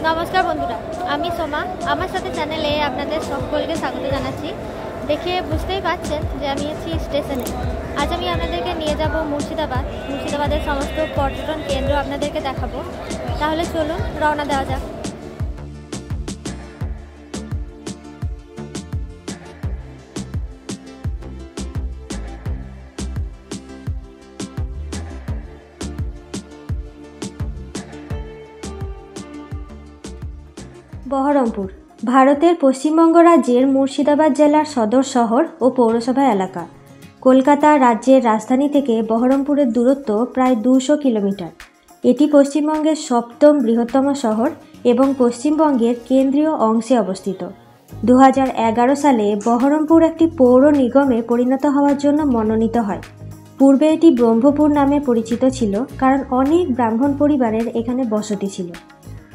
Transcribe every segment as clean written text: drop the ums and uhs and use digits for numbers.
নমস্কার বন্ধুরা, আমি সোমা। আমার সাথে চ্যানেলে আপনাদের সকলকে স্বাগত জানাচ্ছি। দেখে বুঝতেই পারছেন যে আমি আছি স্টেশনে। আজ আমি আপনাদেরকে নিয়ে যাব মুর্শিদাবাদের সমস্ত পর্যটন কেন্দ্র আপনাদেরকে দেখাবো। তাহলে চলুন রওনা দেওয়া যাক। বহরমপুর ভারতের পশ্চিমবঙ্গ রাজ্যের মুর্শিদাবাদ জেলার সদর শহর ও পৌরসভা এলাকা। কলকাতা রাজ্যের রাজধানী থেকে বহরমপুরের দূরত্ব প্রায় 200 কিলোমিটার। এটি পশ্চিমবঙ্গের 7ম বৃহত্তম শহর এবং পশ্চিমবঙ্গের কেন্দ্রীয় অংশে অবস্থিত। 2011 সালে বহরমপুর একটি পৌর নিগমে পরিণত হওয়ার জন্য মনোনীত হয়। পূর্বে এটি ব্রহ্মপুর নামে পরিচিত ছিল, কারণ অনেক ব্রাহ্মণ পরিবারের এখানে বসতি ছিল।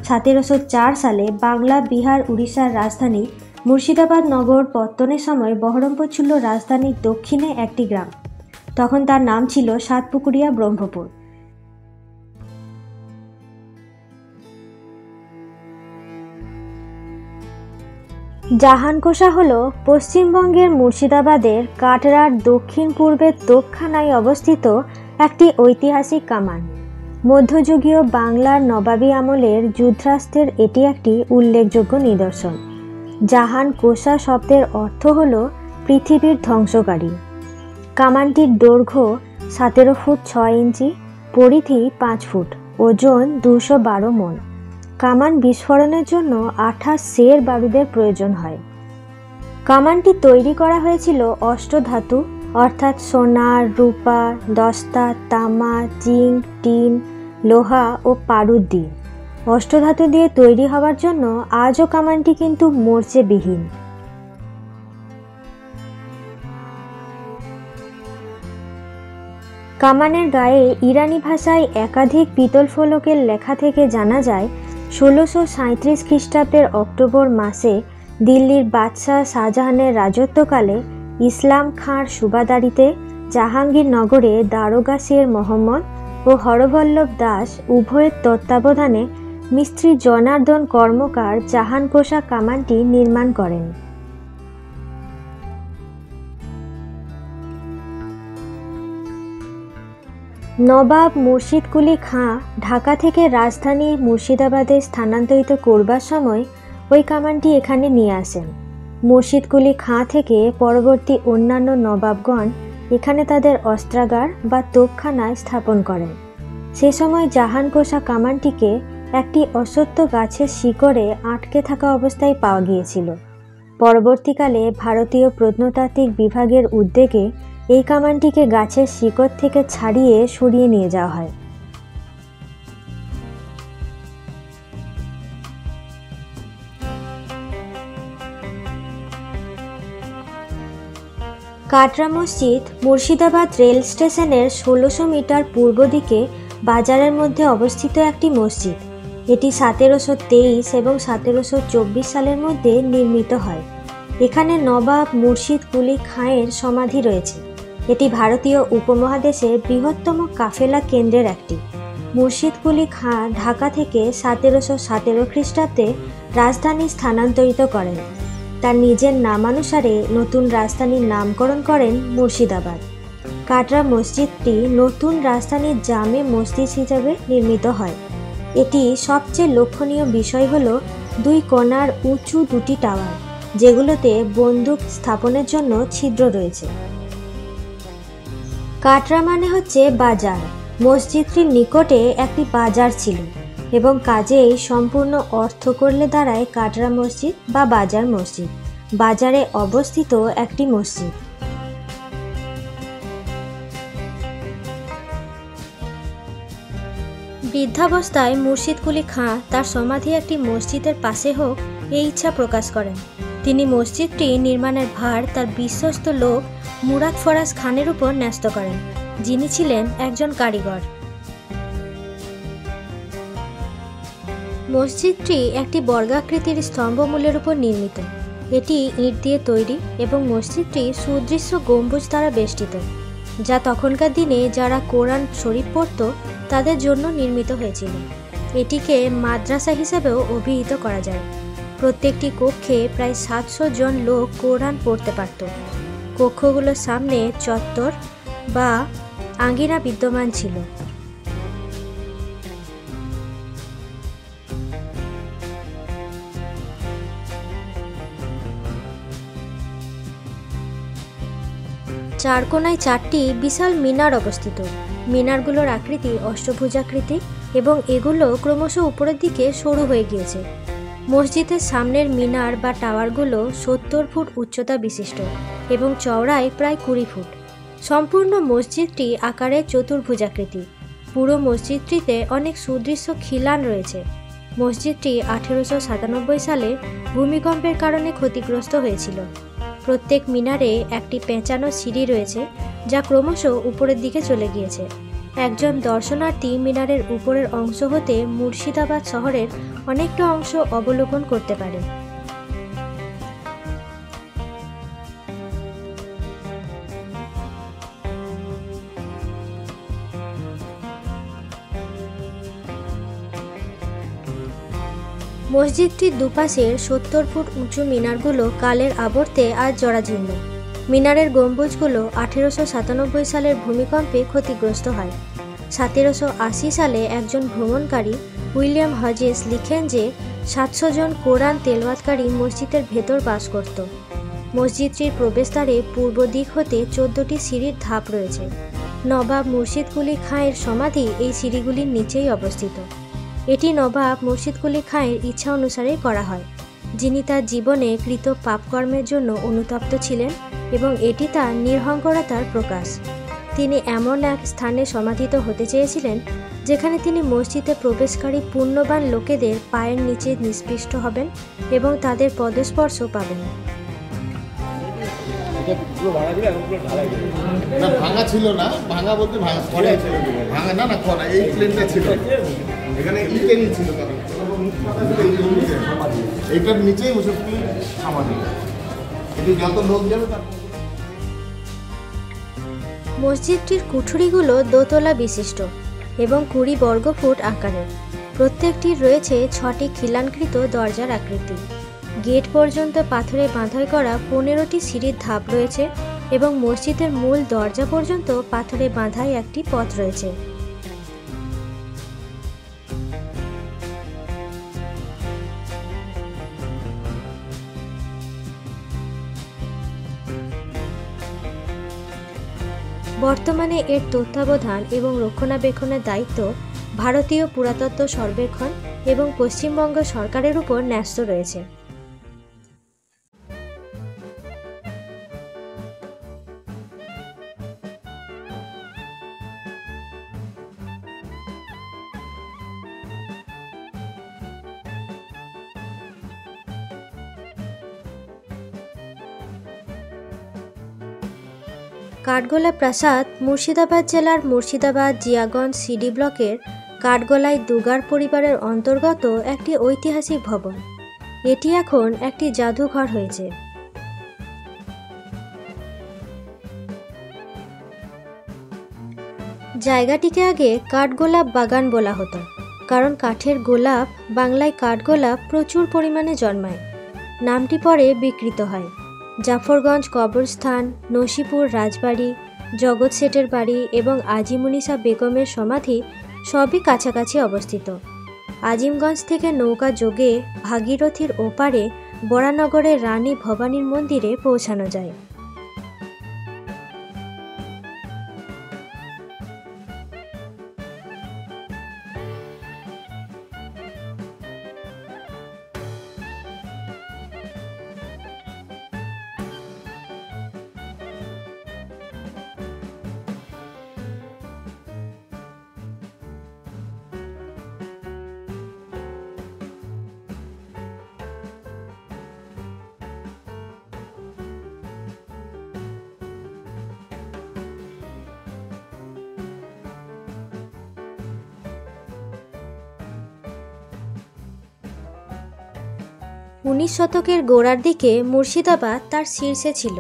1704 সালে বাংলা, বিহার, উড়িষ্যার রাজধানী মুর্শিদাবাদ নগর পত্তনের সময় বহরমপুর ছিল রাজধানীর দক্ষিণে একটি গ্রাম। তখন তার নাম ছিল সাতপুকুরিয়া ব্রহ্মপুর। জাহানকোষা হল পশ্চিমবঙ্গের মুর্শিদাবাদের কাটরার দক্ষিণ পূর্বের তোপখানায় অবস্থিত একটি ঐতিহাসিক কামান। মধ্যযুগীয় বাংলার নবাবী আমলের যুদ্ধাস্ত্রের এটি একটি উল্লেখযোগ্য নিদর্শন। জাহানকোষা শব্দের অর্থ হল পৃথিবীর ধ্বংসকারী। কামানটির দৈর্ঘ্য 17 ফুট 6 ইঞ্চি, পরিধি 5 ফুট, ওজন 212 মণ। কামান বিস্ফোরণের জন্য 28 সের বারুদের প্রয়োজন হয়। কামানটি তৈরি করা হয়েছিল অষ্টধাতু অর্থাৎ সোনা, রূপা, দস্তা, তামা, জিঙ্ক, টিন, লোহা ও পারদ দিয়ে। অষ্টধাতু দিয়ে তৈরি হওয়ার জন্য আজও কামানটি কিন্তু মোর্চেবিহীন। কামানের গায়ে ইরানি ভাষায় একাধিক পিতল ফলকের লেখা থেকে জানা যায় 1637 খ্রিস্টাব্দের অক্টোবর মাসে দিল্লির বাদশাহ শাহজাহানের রাজত্বকালে ইসলাম খাঁর সুবাদারিতে জাহাঙ্গীরনগরে দারোগা শের মোহাম্মদ ও হরবল্লভ দাস উভয়ের তত্ত্বাবধানে মিস্ত্রি জনার্দন কর্মকার জাহানকোষা কামানটি নির্মাণ করেন। নবাব মুর্শিদ কুলি খাঁ ঢাকা থেকে রাজধানী মুর্শিদাবাদে স্থানান্তরিত করবার সময় ওই কামানটি এখানে নিয়ে আসেন। মুর্শিদ কুলি খাঁ থেকে পরবর্তী অন্যান্য নবাবগণ এখানে তাদের অস্ত্রাগার বা তোপখানায় স্থাপন করেন। সে সময় জাহানকোষা কামানটিকে একটি অশ্বত্থ গাছের শিকড়ে আটকে থাকা অবস্থায় পাওয়া গিয়েছিল। পরবর্তীকালে ভারতীয় প্রত্নতাত্ত্বিক বিভাগের উদ্যোগে এই কামানটিকে গাছের শিকড় থেকে ছাড়িয়ে সরিয়ে নিয়ে যাওয়া হয়। কাটরা মসজিদ মুর্শিদাবাদ রেল স্টেশনের 1600 মিটার পূর্ব দিকে বাজারের মধ্যে অবস্থিত একটি মসজিদ। এটি 1723 এবং 1724 সালের মধ্যে নির্মিত হয়। এখানে নবাব মুর্শিদ কুলি খাঁয়ের সমাধি রয়েছে। এটি ভারতীয় উপমহাদেশের বৃহত্তম কাফেলা কেন্দ্রের একটি। মুর্শিদ কুলি খাঁ ঢাকা থেকে 1717 খ্রিস্টাব্দে রাজধানী স্থানান্তরিত করেন। তার নিজের নামানুসারে নতুন রাজধানীর নামকরণ করেন মুর্শিদাবাদ। কাটরা মসজিদটি নতুন রাজধানীর জামে মসজিদ হিসাবে নির্মিত হয়। এটি সবচেয়ে লক্ষণীয় বিষয় হল 2 কোণার উঁচু 2টি টাওয়ার, যেগুলোতে বন্দুক স্থাপনের জন্য ছিদ্র রয়েছে। কাটরা মানে হচ্ছে বাজার। মসজিদটির নিকটে একটি বাজার ছিল এবং কাজেই সম্পূর্ণ অর্থ করলে দাঁড়ায় কাটরা মসজিদ বা বাজার মসজিদ, বাজারে অবস্থিত একটি মসজিদ। বৃদ্ধাবস্থায় মুর্শিদ কুলি খাঁ তার সমাধি একটি মসজিদের পাশে হোক এই ইচ্ছা প্রকাশ করেন। তিনি মসজিদটি নির্মাণের ভার তার বিশ্বস্ত লোক মুরাদ ফরাজ খানের উপর ন্যস্ত করেন, যিনি ছিলেন একজন কারিগর। মসজিদটি একটি বর্গাকৃতির স্তম্ভমূলের উপর নির্মিত। এটি ইট দিয়ে তৈরি এবং মসজিদটি সুদৃশ্য গম্বুজ দ্বারা বেষ্টিত, যা তখনকার দিনে যারা কোরআন শরীফ পড়ত তাদের জন্য নির্মিত হয়েছিল। এটিকে মাদ্রাসা হিসেবেও অভিহিত করা যায়। প্রত্যেকটি কক্ষে প্রায় 700 জন লোক কোরআন পড়তে পারত। কক্ষগুলোর সামনে চত্বর বা আঙ্গিনা বিদ্যমান ছিল। চার কোণায় 4টি বিশাল মিনার অবস্থিত। মিনারগুলোর আকৃতি অষ্টভুজাকৃতি এবং এগুলো ক্রমশ উপরের দিকে সরু হয়ে গিয়েছে। মসজিদের সামনের মিনার বা টাওয়ারগুলো 70 ফুট উচ্চতা বিশিষ্ট এবং চওড়ায় প্রায় 20 ফুট। সম্পূর্ণ মসজিদটি আকারে চতুর্ভুজাকৃতি। পুরো মসজিদটিতে অনেক সুদৃশ্য খিলান রয়েছে। মসজিদটি 1897 সালে ভূমিকম্পের কারণে ক্ষতিগ্রস্ত হয়েছিল। প্রত্যেক মিনারে একটি পেঁচানো সিঁড়ি রয়েছে যা ক্রমশ উপরের দিকে চলে গিয়েছে। একজন দর্শনার্থী মিনারের উপরের অংশ হতে মুর্শিদাবাদ শহরের অনেকটা অংশ অবলোকন করতে পারে। মসজিদটির দুপাশের 70 ফুট উঁচু মিনারগুলো কালের আবর্তে আজ জরাজীর্ণ। মিনারের গম্বুজগুলো 1897 সালের ভূমিকম্পে ক্ষতিগ্রস্ত হয়। 1780 সালে একজন ভ্রমণকারী উইলিয়াম হজেস লিখেন যে 700 জন কোরআন তেলাওয়াতকারী মসজিদের ভেতর বাস করত। মসজিদটির প্রবেশদ্বারে পূর্ব দিক হতে 14টি সিঁড়ির ধাপ রয়েছে। নবাব মুর্শিদ কুলি খাঁয়ের সমাধি এই সিঁড়িগুলির নিচেই অবস্থিত। এটি নবাব মুর্শিদ কুলি খাঁয়ের ইচ্ছা অনুসারে করা হয়, যিনি তার জীবনে কৃত পাপকর্মের জন্য অনুতপ্ত ছিলেন এবং এটি তার নিরহঙ্কারতার প্রকাশ। তিনি এমন এক স্থানে সমাধিত হতে চেয়েছিলেন যেখানে তিনি মসজিদে প্রবেশকারী পুণ্যবান লোকেদের পায়ের নিচে নিষ্পিষ্ট হবেন এবং তাদের পদস্পর্শ পাবেন। না ভাঙা ছিল না, ভাঙা বলতে ভাঙা না না করা, এই প্লেনটা ছিল, এখানে ইটেরই ছিল, এইটার নিচেই মুশফিকুল সমাধি। এটি যত লোক যাবে তার। মসজিদটির কুঠুরিগুলো দোতলা বিশিষ্ট এবং 20 বর্গফুট আকারের। প্রত্যেকটির রয়েছে 6টি খিলানকৃত দরজার আকৃতি। গেট পর্যন্ত পাথরে বাঁধাই করা 15টি সিঁড়ির ধাপ রয়েছে এবং মসজিদের মূল দরজা পর্যন্ত পাথরে বাঁধাই একটি পথ রয়েছে। বর্তমানে এর তত্ত্বাবধান এবং রক্ষণাবেক্ষণের দায়িত্ব ভারতীয় পুরাতত্ত্ব সর্বেক্ষণ এবং পশ্চিমবঙ্গ সরকারের উপর ন্যস্ত রয়েছে। কাঠগোলা প্রাসাদ মুর্শিদাবাদ জেলার মুর্শিদাবাদ জিয়াগঞ্জ সিডি ব্লকের কাঠগোলায় দুগার পরিবারের অন্তর্গত একটি ঐতিহাসিক ভবন। এটি এখন একটি জাদুঘর হয়েছে। জায়গাটিকে আগে কাঠগোলাপ বাগান বলা হতো, কারণ কাঠের গোলাপ, বাংলায় কাঠগোলাপ, প্রচুর পরিমাণে জন্মায়। নামটি পরে বিকৃত হয়। জাফরগঞ্জ কবরস্থান, নসিপুর রাজবাড়ি, জগৎ শেঠের বাড়ি এবং আজিমুনিসা বেগমের সমাধি সবই কাছাকাছি অবস্থিত। আজিমগঞ্জ থেকে নৌকা যোগে ভাগীরথীর ওপারে বরানগরের রানী ভবানীর মন্দিরে পৌঁছানো যায়। উনিশ শতকের গোড়ার দিকে মুর্শিদাবাদ তার শীর্ষে ছিল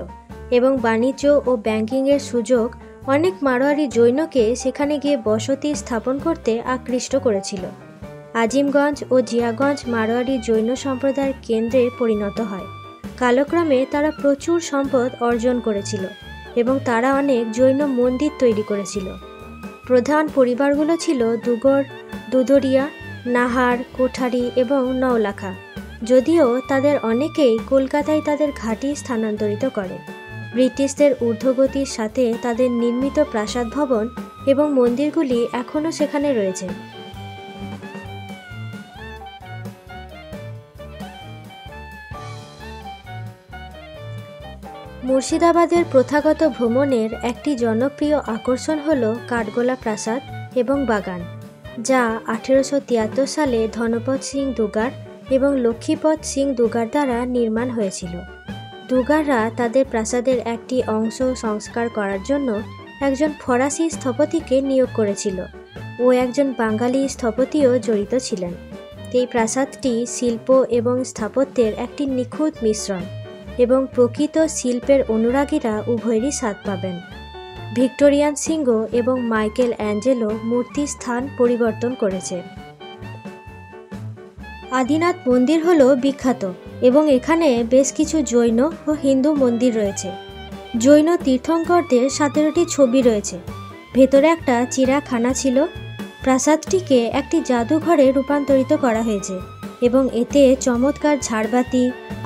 এবং বাণিজ্য ও ব্যাংকিংয়ের সুযোগ অনেক মারোয়ারি জৈনকে সেখানে গিয়ে বসতি স্থাপন করতে আকৃষ্ট করেছিল। আজিমগঞ্জ ও জিয়াগঞ্জ মারোয়ারি জৈন সম্প্রদায়ের কেন্দ্রে পরিণত হয়। কালক্রমে তারা প্রচুর সম্পদ অর্জন করেছিল এবং তারা অনেক জৈন মন্দির তৈরি করেছিল। প্রধান পরিবারগুলো ছিল দুগড়, দুদরিয়া, নাহার, কোঠারি এবং নওলাখা, যদিও তাদের অনেকেই কলকাতায় তাদের ঘাঁটি স্থানান্তরিত করে। ব্রিটিশদের ঊর্ধ্বগতির সাথে তাদের নির্মিত প্রাসাদ ভবন এবং মন্দিরগুলি এখনও সেখানে রয়েছে। মুর্শিদাবাদের প্রথাগত ভ্রমণের একটি জনপ্রিয় আকর্ষণ হল কাঠগোলা প্রাসাদ এবং বাগান, যা 1873 সালে ধনপত সিং দুগার এবং লক্ষ্মীপত সিং দুগার দ্বারা নির্মাণ হয়েছিল। দুগাররা তাদের প্রাসাদের একটি অংশ সংস্কার করার জন্য একজন ফরাসি স্থপতিকে নিয়োগ করেছিল ও একজন বাঙালি স্থপতিও জড়িত ছিলেন। এই প্রাসাদটি শিল্প এবং স্থাপত্যের একটি নিখুঁত মিশ্রণ এবং প্রকৃত শিল্পের অনুরাগীরা উভয়েরই স্বাদ পাবেন। ভিক্টোরিয়ান সিংহ এবং মাইকেল অ্যাঞ্জেলো মূর্তির স্থান পরিবর্তন করেছে। আদিনাথ মন্দির হল বিখ্যাত এবং এখানে বেশ কিছু জৈন ও হিন্দু মন্দির রয়েছে। জৈন তীর্থঙ্করদের 17টি ছবি রয়েছে। ভেতরে একটা চিড়িয়াখানা ছিল। প্রাসাদটিকে একটি জাদুঘরে রূপান্তরিত করা হয়েছে এবং এতে চমৎকার ঝাড়বাতি,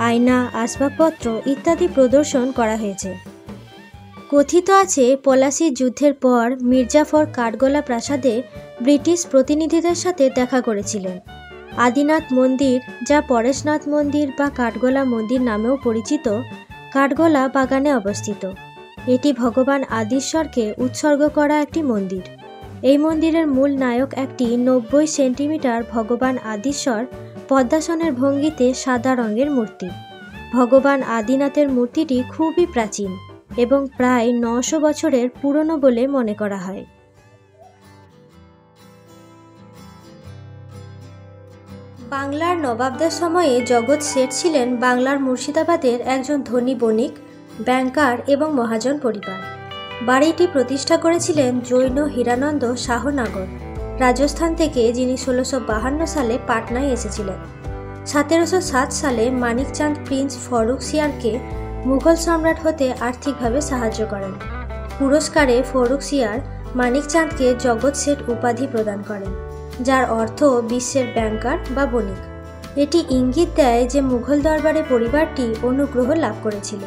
আয়না, আসবাবপত্র ইত্যাদি প্রদর্শন করা হয়েছে। কথিত আছে পলাশির যুদ্ধের পর মির্জাফর কাঠগোলা প্রাসাদে ব্রিটিশ প্রতিনিধিদের সাথে দেখা করেছিলেন। আদিনাথ মন্দির, যা পরেশনাথ মন্দির বা কাঠগোলা মন্দির নামেও পরিচিত, কাঠগোলা বাগানে অবস্থিত। এটি ভগবান আদিশ্বরকে উৎসর্গ করা একটি মন্দির। এই মন্দিরের মূল নায়ক একটি 90 সেন্টিমিটার ভগবান আদিশ্বর পদ্মাসনের ভঙ্গিতে সাদা রঙের মূর্তি। ভগবান আদিনাথের মূর্তিটি খুবই প্রাচীন এবং প্রায় 900 বছরের পুরনো বলে মনে করা হয়। বাংলার নবাবদের সময়ে জগৎ শেঠ ছিলেন বাংলার মুর্শিদাবাদের একজন ধনী বণিক, ব্যাংকার এবং মহাজন পরিবার। বাড়িটি প্রতিষ্ঠা করেছিলেন জৈন হীরানন্দ শাহনাগর, রাজস্থান থেকে, যিনি 1652 সালে পাটনায় এসেছিলেন। 1707 সালে মানিকচাঁদ প্রিন্স ফরুখসিয়ারকে মুঘল সম্রাট হতে আর্থিকভাবে সাহায্য করেন। পুরস্কারে ফরুখসিয়ার মানিকচাঁদকে জগৎ শেঠ উপাধি প্রদান করেন, যার অর্থ বিশ্বের ব্যাংকার বা বণিক। এটি ইঙ্গিত দেয় যে মুঘল দরবারে পরিবারটি অনুগ্রহ লাভ করেছিল।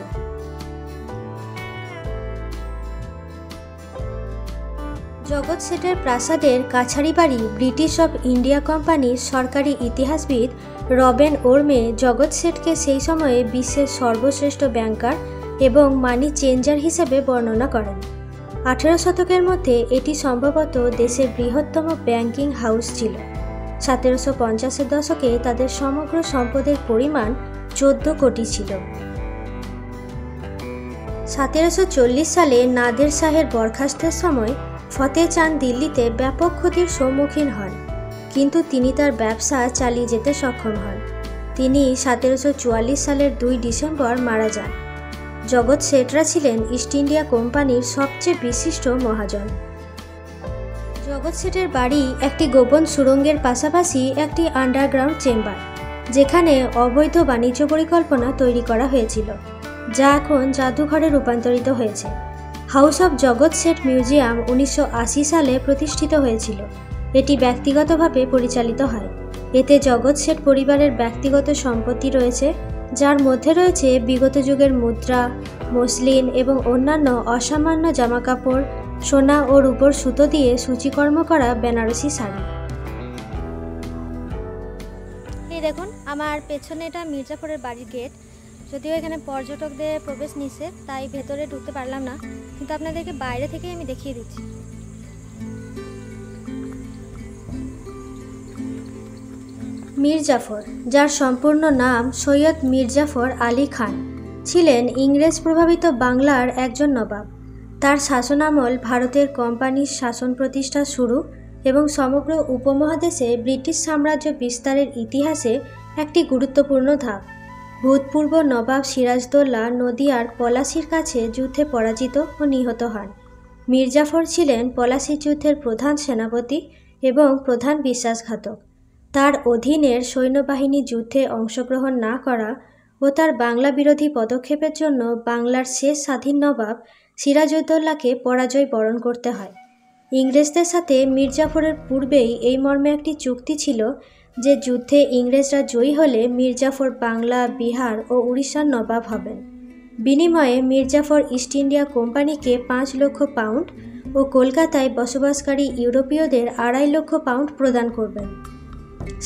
জগৎ শেঠের প্রাসাদের কাছারি বাড়ি ব্রিটিশ অফ ইন্ডিয়া কোম্পানির সরকারি ইতিহাসবিদ রবেন ওর্মে জগৎ শেঠকে সেই সময়ে বিশ্বের সর্বশ্রেষ্ঠ ব্যাংকার এবং মানি চেঞ্জার হিসেবে বর্ণনা করেন। 18 শতকের মধ্যে এটি সম্ভবত দেশের বৃহত্তম ব্যাংকিং হাউস ছিল। 1750-এর দশকে তাদের সমগ্র সম্পদের পরিমাণ 14 কোটি ছিল। 1740 সালে নাদের শাহের বরখাস্তের সময় ফতেহ চাঁদ দিল্লিতে ব্যাপক ক্ষতির সম্মুখীন হন, কিন্তু তিনি তার ব্যবসা চালিয়ে যেতে সক্ষম হন। তিনি 1744 সালের 2 ডিসেম্বর মারা যান। জগৎ শেঠরা ছিলেন ইস্ট ইন্ডিয়া কোম্পানির সবচেয়ে বিশিষ্ট মহাজন। জগৎ শেঠের বাড়ি একটি গোপন সুড়ঙ্গের পাশাপাশি একটি আন্ডারগ্রাউন্ড চেম্বার, যেখানে অবৈধ বাণিজ্য পরিকল্পনা তৈরি করা হয়েছিল, যা এখন জাদুঘরে রূপান্তরিত হয়েছে। হাউস অব জগৎ শেঠ মিউজিয়াম 1980 সালে প্রতিষ্ঠিত হয়েছিল। এটি ব্যক্তিগতভাবে পরিচালিত হয়। এতে জগৎ শেঠ পরিবারের ব্যক্তিগত সম্পত্তি রয়েছে, যার মধ্যে রয়েছে বিগত যুগের মুদ্রা, মসলিন এবং অন্যান্য অসামান্য জামাকাপড়, সোনা ও রূপোর সুতো দিয়ে সূচিকর্ম করা বেনারসি শাড়ি। এই দেখুন, আমার পেছনে এটা মির্জাফরের বাড়ির গেট। যদিও এখানে পর্যটকদের প্রবেশ নিষেধ, তাই ভেতরে ঢুকতে পারলাম না, কিন্তু আপনাদেরকে বাইরে থেকে আমি দেখিয়ে দিচ্ছি। মির্জাফর, যার সম্পূর্ণ নাম সৈয়দ মির্জাফর আলী খান, ছিলেন ইংরেজ প্রভাবিত বাংলার একজন নবাব। তার শাসনামল ভারতের কোম্পানির শাসন প্রতিষ্ঠা শুরু এবং সমগ্র উপমহাদেশে ব্রিটিশ সাম্রাজ্য বিস্তারের ইতিহাসে একটি গুরুত্বপূর্ণ ধাপ। ভূতপূর্ব নবাব সিরাজদৌল্লা নদিয়ার পলাশির কাছে যুদ্ধে পরাজিত ও নিহত হন। মির্জাফর ছিলেন পলাশির যুদ্ধের প্রধান সেনাপতি এবং প্রধান বিশ্বাসঘাতক। তার অধীনের সৈন্যবাহিনী যুদ্ধে অংশগ্রহণ না করা ও তার বাংলা বিরোধী পদক্ষেপের জন্য বাংলার শেষ স্বাধীন নবাব সিরাজউদ্দৌলাকে পরাজয় বরণ করতে হয়। ইংরেজদের সাথে মীর জাফরের পূর্বেই এই মর্মে একটি চুক্তি ছিল যে যুদ্ধে ইংরেজরা জয়ী হলে মীর জাফর বাংলা, বিহার ও উড়িষ্যার নবাব হবেন। বিনিময়ে মীর জাফর ইস্ট ইন্ডিয়া কোম্পানিকে 5 লক্ষ পাউন্ড ও কলকাতায় বসবাসকারী ইউরোপীয়দের 2.5 লক্ষ পাউন্ড প্রদান করবেন।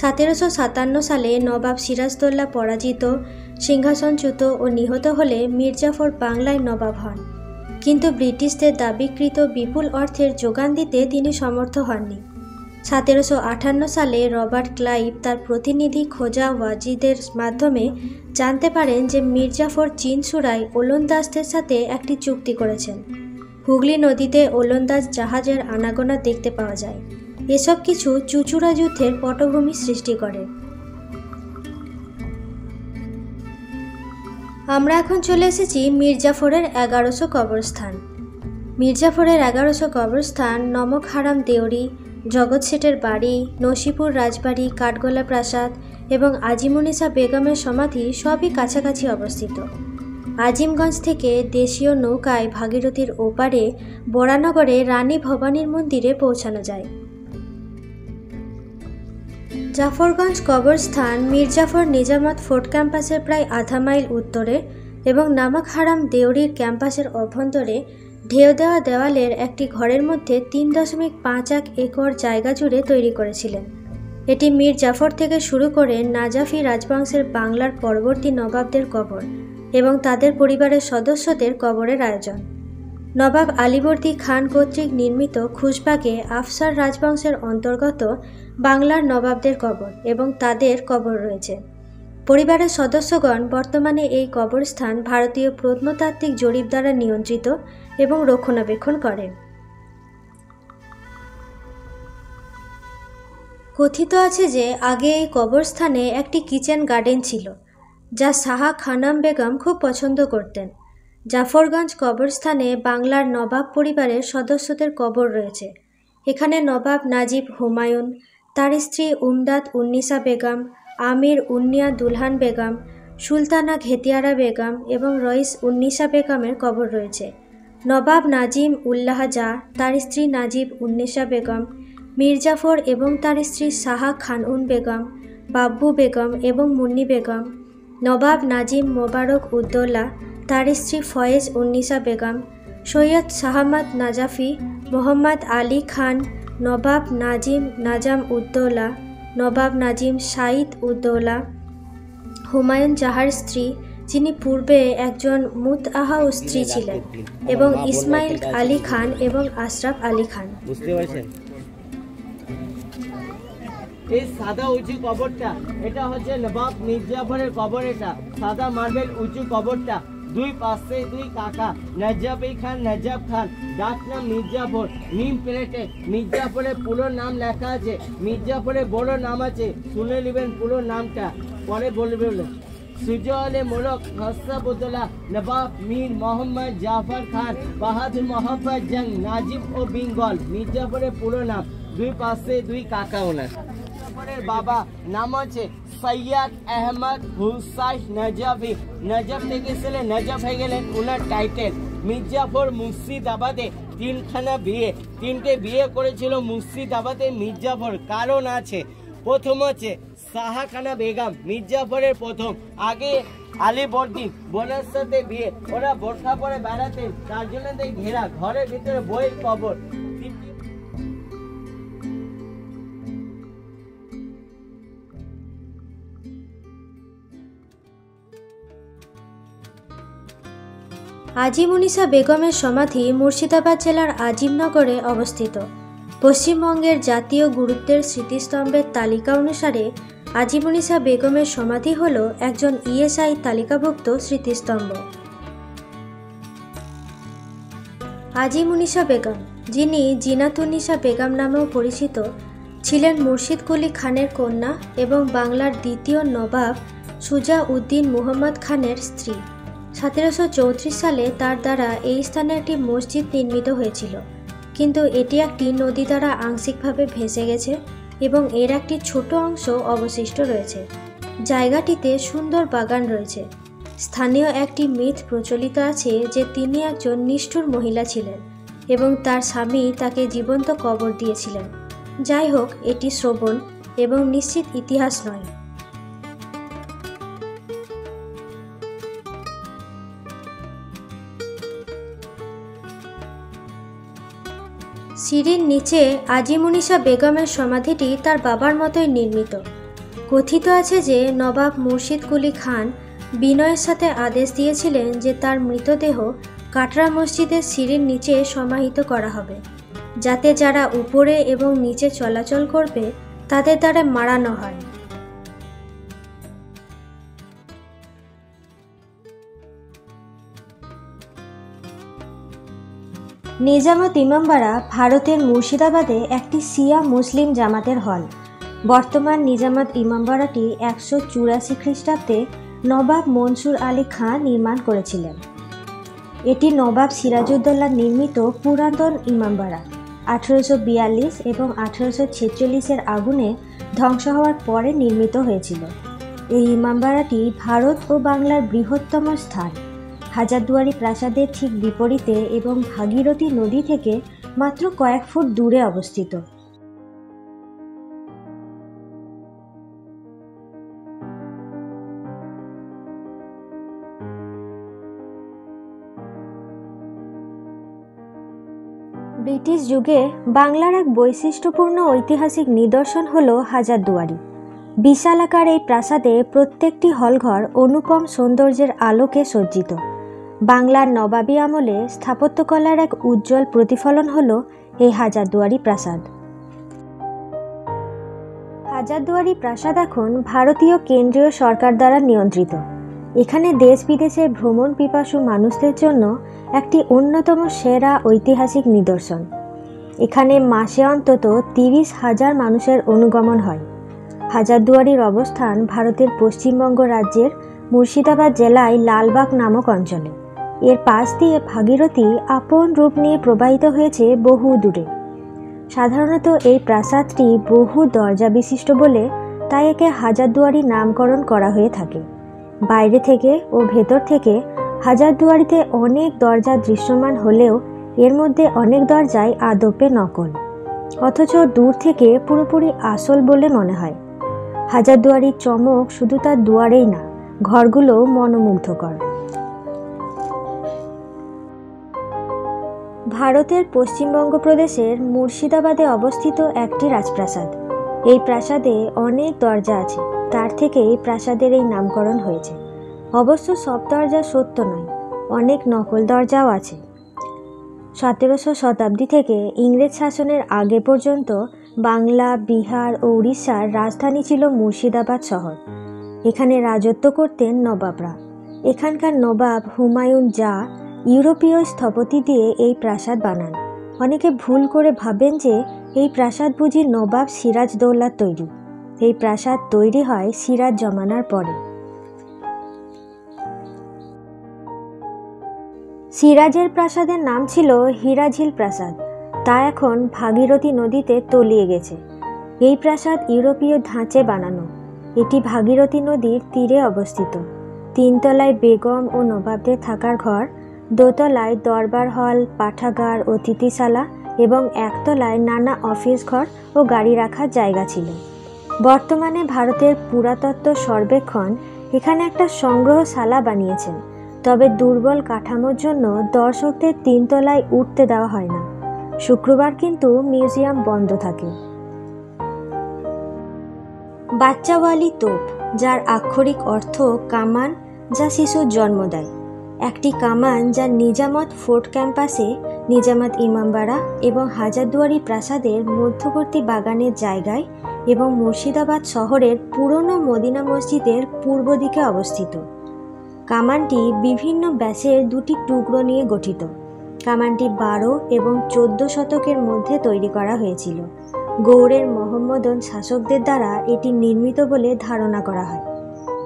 1757 সালে নবাব সিরাজদৌল্লা পরাজিত, সিংহাসনচ্যুত ও নিহত হলে মীর জাফর বাংলায় নবাব হন, কিন্তু ব্রিটিশদের দাবিকৃত বিপুল অর্থের যোগান দিতে তিনি সমর্থ হননি। 1758 সালে রবার্ট ক্লাইভ তার প্রতিনিধি খোজা ওয়াজিদের মাধ্যমে জানতে পারেন যে মীর জাফর চীনসুরায় ওলন্দাজদের সাথে একটি চুক্তি করেছেন। হুগলি নদীতে ওলন্দাজ জাহাজের আনাগোনা দেখতে পাওয়া যায়। এসব কিছু চুঁচুড়া যুদ্ধের পটভূমি সৃষ্টি করে। আমরা এখন চলে এসেছি মীর জাফরের 1100 কবরস্থান। মীর জাফরের 1100 কবরস্থান নমক হারাম দেওরি, জগৎ শেঠের বাড়ি, নসিপুর রাজবাড়ি, কাঠগোলা প্রাসাদ এবং আজিমুনিসা বেগমের সমাধি সবই কাছাকাছি অবস্থিত। আজিমগঞ্জ থেকে দেশীয় নৌকায় ভাগীরথীর ওপারে বরানগরে রানী ভবানীর মন্দিরে পৌঁছানো যায়। জাফরগঞ্জ কবরস্থান মীর জাফর নিজামত ফোর্ট ক্যাম্পাসের প্রায় আধা মাইল উত্তরে এবং নামক হারাম দেওরির ক্যাম্পাসের অভ্যন্তরে ঢেউ দেওয়া দেওয়ালের একটি ঘরের মধ্যে 3.51 একর জায়গা জুড়ে তৈরি করেছিলেন। এটি মীর জাফর থেকে শুরু করে নাজাফি রাজবংশের বাংলার পরবর্তী নবাবদের কবর এবং তাদের পরিবারের সদস্যদের কবরের আয়োজন। নবাব আলীবর্দী খান কর্তৃক নির্মিত খুশবাগে আফসার রাজবংশের অন্তর্গত বাংলার নবাবদের কবর এবং তাদের কবর রয়েছে। পরিবারের সদস্যগণ বর্তমানে এই কবরস্থান ভারতীয় প্রত্নতাত্ত্বিক জরিপ দ্বারা নিয়ন্ত্রিত এবং রক্ষণাবেক্ষণ করেন। কথিত আছে যে আগে এই কবরস্থানে একটি কিচেন গার্ডেন ছিল, যা শাহ খানাম বেগম খুব পছন্দ করতেন। জাফরগঞ্জ কবরস্থানে বাংলার নবাব পরিবারের সদস্যদের কবর রয়েছে। এখানে নবাব নাজিব হুমায়ুন, তার স্ত্রী উমদাদ উন্নিসা বেগম, আমির উন্নিয়া দুলহান বেগম, সুলতানা ঘেতিয়ারা বেগম এবং রইস উন্নিসা বেগমের কবর রয়েছে। নবাব নাজিম উল্লাহ জা, তার স্ত্রী নাজিব উন্নিসা বেগম, মীর জাফর এবং তার স্ত্রী শাহ খানউন বেগম, বাব্বু বেগম এবং মুন্নি বেগম, নবাব নাজিম মোবারক উদ্দৌলা, তার স্ত্রী ফয়েজ উন্নিসা বেগম, সৈয়দ শাহমাদ নাজাফি, মোহাম্মদ আলী খান, নবাব নাজিম নাজাম উদ্দৌলা, নবাব নাজিম সাইদ উদ্দৌলা, হুমায়ুন জাহার স্ত্রী, যিনি পূর্বে একজন মুতআহা স্ত্রী ছিলেন, এবং ইসমাইল আলী খান এবং আশরাফ আলী খান। বুঝতে পারছেন? এই সাদা উঁচু কবরটা, এটা হচ্ছে নবাব মীর জাফরের কবর। এটা সাদা মার্বেল উঁচু কবরটা, দুই পাশে দুই কাকা, নজাফি খান, নজাফ খান, ডাক নাম মীর জাফর। নিম প্লেটে মীর জাফরের পুরো নাম লেখা আছে। মীর জাফরের বড় নাম আছে, শুনে নেবেন পুরো নামটা, পরে বলবেন। সুজলে মোলক হসাবুদ্দৌলা নবাব মীর মোহাম্মদ জাফর খান বাহাদুর মোহাম্মদ জং নাজিব ও বেঙ্গল। মীর জাফরের পুরো নাম, দুই পাশে দুই কাকা ওনার। বাবা নাম আছে সৈয়দ আহমদ হুসাইন নজাফি। নজফ থেকে ছেলে নজফ হয়ে গেলেন ওনার টাইটেল। মীর জাফর মুর্শিদাবাদে তিনটে বিয়ে করেছিল মুর্শিদাবাদে মীর জাফর। কারণ আছে, প্রথম হচ্ছে শাহ খানা বেগম, মীর জাফরের প্রথম। আগে আলীবর্দী বোনের সাথে বিয়ে, ওরা বোরখা পরে বেড়াতেন, তার জন্য ঘেরা ঘরের ভিতরে বইয়ের কবর। আজিমুনিসা বেগমের সমাধি মুর্শিদাবাদ জেলার আজিমনগরে অবস্থিত। পশ্চিমবঙ্গের জাতীয় গুরুত্বের স্মৃতিস্তম্ভের তালিকা অনুসারে আজিমুনিসা বেগমের সমাধি হল একজন ইএসআই তালিকাভুক্ত স্মৃতিস্তম্ভ। আজিমুনিসা বেগম, যিনি জিনাতুন্নিসা বেগম নামেও পরিচিত, ছিলেন মুর্শিদ কুলি খানের কন্যা এবং বাংলার দ্বিতীয় নবাব সুজা উদ্দিন মুহম্মদ খানের স্ত্রী। 1734 সালে তার দ্বারা এই স্থানে একটি মসজিদ নির্মিত হয়েছিল, কিন্তু এটি একটি নদী দ্বারা আংশিকভাবে ভেসে গেছে এবং এর একটি ছোট অংশ অবশিষ্ট রয়েছে। জায়গাটিতে সুন্দর বাগান রয়েছে। স্থানীয় একটি মিথ প্রচলিত আছে যে তিনি একজন নিষ্ঠুর মহিলা ছিলেন এবং তার স্বামী তাকে জীবন্ত কবর দিয়েছিলেন। যাই হোক, এটি শ্রবণ এবং নিশ্চিত ইতিহাস নয়। সিঁড়ির নিচে আজিমুনিসা বেগমের সমাধিটি তার বাবার মতোই নির্মিত। কথিত আছে যে নবাব মুর্শিদ কুলি খান বিনয়ের সাথে আদেশ দিয়েছিলেন যে তার মৃতদেহ কাটরা মসজিদের সিঁড়ির নিচে সমাহিত করা হবে, যাতে যারা উপরে এবং নিচে চলাচল করবে তাদের দ্বারা মারানো হয়। নিজামত ইমামবাড়া ভারতের মুর্শিদাবাদে একটি শিয়া মুসলিম জামাতের হল। বর্তমান নিজামত ইমামবাড়াটি 184 খ্রিস্টাব্দে নবাব মনসুর আলী খাঁ নির্মাণ করেছিলেন। এটি নবাব সিরাজউদ্দৌলা নির্মিত পুরাতন ইমামবাড়া। 1842 এবং 1846-এর আগুনে ধ্বংস হওয়ার পরে নির্মিত হয়েছিল। এই ইমামবাড়াটি ভারত ও বাংলার বৃহত্তম স্থান। হাজারদুয়ারি প্রাসাদের ঠিক বিপরীতে এবং ভাগীরথী নদী থেকে মাত্র কয়েক ফুট দূরে অবস্থিত। ব্রিটিশ যুগে বাংলার এক বৈশিষ্ট্যপূর্ণ ঐতিহাসিক নিদর্শন হল হাজারদুয়ারি। বিশালাকার এই প্রাসাদে প্রত্যেকটি হলঘর অনুপম সৌন্দর্যের আলোকে সজ্জিত। বাংলার নবাবী আমলে স্থাপত্যকলার এক উজ্জ্বল প্রতিফলন হল এই হাজারদুয়ারি প্রাসাদ। হাজারদুয়ারি প্রাসাদ এখন ভারতীয় কেন্দ্রীয় সরকার দ্বারা নিয়ন্ত্রিত। এখানে দেশ বিদেশের ভ্রমণ পিপাসু মানুষদের জন্য একটি অন্যতম সেরা ঐতিহাসিক নিদর্শন। এখানে মাসে অন্তত 30,000 মানুষের অনুগমন হয়। হাজারদুয়ারির অবস্থান ভারতের পশ্চিমবঙ্গ রাজ্যের মুর্শিদাবাদ জেলায় লালবাগ নামক অঞ্চলে। এর পাশ দিয়ে ভাগীরথী আপন রূপ নিয়ে প্রবাহিত হয়েছে বহু দূরে। সাধারণত এই প্রাসাদটি বহু দরজা বিশিষ্ট বলে তাই একে হাজারদুয়ারি নামকরণ করা হয়ে থাকে। বাইরে থেকে ও ভেতর থেকে হাজারদুয়ারিতে অনেক দরজা দৃশ্যমান হলেও এর মধ্যে অনেক দরজাই আদপে নকল, অথচ দূর থেকে পুরোপুরি আসল বলে মনে হয়। হাজারদুয়ারির চমক শুধু তার দুয়ারেই না, ঘরগুলোও মনোমুগ্ধকর। ভারতের পশ্চিমবঙ্গ প্রদেশের মুর্শিদাবাদে অবস্থিত একটি রাজপ্রাসাদ। এই প্রাসাদে অনেক দরজা আছে, তার থেকেই প্রাসাদের এই নামকরণ হয়েছে। অবশ্য সব দরজা সত্য নয়, অনেক নকল দরজাও আছে। 17শো শতাব্দী থেকে ইংরেজ শাসনের আগে পর্যন্ত বাংলা, বিহার ও উড়িষ্যার রাজধানী ছিল মুর্শিদাবাদ শহর। এখানে রাজত্ব করতেন নবাবরা। এখানকার নবাব হুমায়ুন জা ইউরোপীয় স্থপতি দিয়ে এই প্রাসাদ বানান। অনেকে ভুল করে ভাবেন যে এই প্রাসাদ বুঝি নবাব সিরাজদৌল্লার তৈরি। এই প্রাসাদ তৈরি হয় সিরাজ জমানার পরে। সিরাজের প্রাসাদের নাম ছিল হিরাঝিল প্রাসাদ, তা এখন ভাগীরথী নদীতে তলিয়ে গেছে। এই প্রাসাদ ইউরোপীয় ধাঁচে বানানো। এটি ভাগীরথী নদীর তীরে অবস্থিত। 3 তলায় বেগম ও নবাবদের থাকার ঘর, 2 তলায় দরবার হল, পাঠাগার, অতিথিশালা এবং 1 তলায় নানা অফিস ঘর ও গাড়ি রাখার জায়গা ছিল। বর্তমানে ভারতের পুরাতত্ত্ব সর্বেক্ষণ এখানে একটা সংগ্রহশালা বানিয়েছেন, তবে দুর্বল কাঠামোর জন্য দর্শকদের 3 তলায় উঠতে দেওয়া হয় না। শুক্রবার কিন্তু মিউজিয়াম বন্ধ থাকে। বাচ্চাওয়ালি তোপ, যার আক্ষরিক অর্থ কামান, যা শিশুর জন্ম দেয়। একটি কামান যা নিজামত ফোর্ট ক্যাম্পাসে, নিজামত ইমামবাড়া এবং হাজারদুয়ারি প্রাসাদের মধ্যবর্তী বাগানের জায়গায় এবং মুর্শিদাবাদ শহরের পুরনো মদিনা মসজিদের পূর্ব দিকে অবস্থিত। কামানটি বিভিন্ন ব্যাসের 2টি টুকরো নিয়ে গঠিত। কামানটি 12 এবং 14 শতকের মধ্যে তৈরি করা হয়েছিল। গৌড়ের মোহাম্মদন শাসকদের দ্বারা এটি নির্মিত বলে ধারণা করা হয়।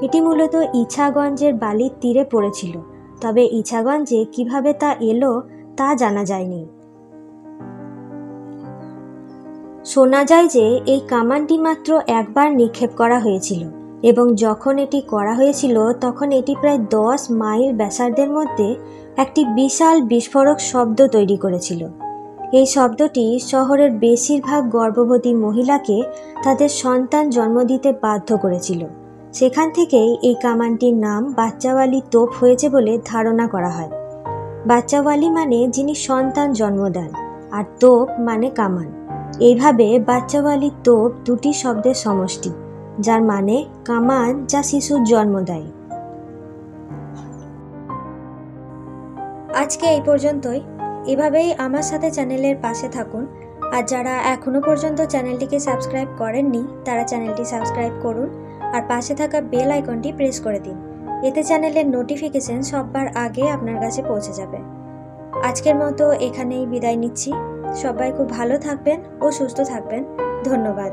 এটি মূলত ইছাগঞ্জের বালির তীরে পড়েছিল, তবে ইছাগঞ্জে কিভাবে তা এলো তা জানা যায়নি। শোনা যায় যে এই কামানটি মাত্র একবার নিক্ষেপ করা হয়েছিল এবং যখন এটি করা হয়েছিল তখন এটি প্রায় 10 মাইল ব্যাসার্ধের মধ্যে একটি বিশাল বিস্ফোরক শব্দ তৈরি করেছিল। এই শব্দটি শহরের বেশিরভাগ গর্ভবতী মহিলাকে তাদের সন্তান জন্ম দিতে বাধ্য করেছিল। সেখান থেকেই এই কামানটির নাম বাচ্চাওয়ালি তোপ হয়েছে বলে ধারণা করা হয়। বাচ্চাওয়ালি মানে যিনি সন্তান জন্ম দেন, আর তোপ মানে কামান। এইভাবে বাচ্চাওয়ালি তোপ দুটি শব্দের সমষ্টি, যার মানে কামান যা শিশুর জন্ম দেয়। আজকে এই পর্যন্তই। এভাবেই আমার সাথে চ্যানেলের পাশে থাকুন, আর যারা এখনও পর্যন্ত চ্যানেলটিকে সাবস্ক্রাইব করেননি তারা চ্যানেলটি সাবস্ক্রাইব করুন আর পাশে থাকা বেল আইকনটি প্রেস করে দিন। এতে চ্যানেলের নোটিফিকেশন সবার আগে আপনার কাছে পৌঁছে যাবে। আজকের মতো এখানেই বিদায় নিচ্ছি। সবাই খুব ভালো থাকবেন ও সুস্থ থাকবেন। ধন্যবাদ।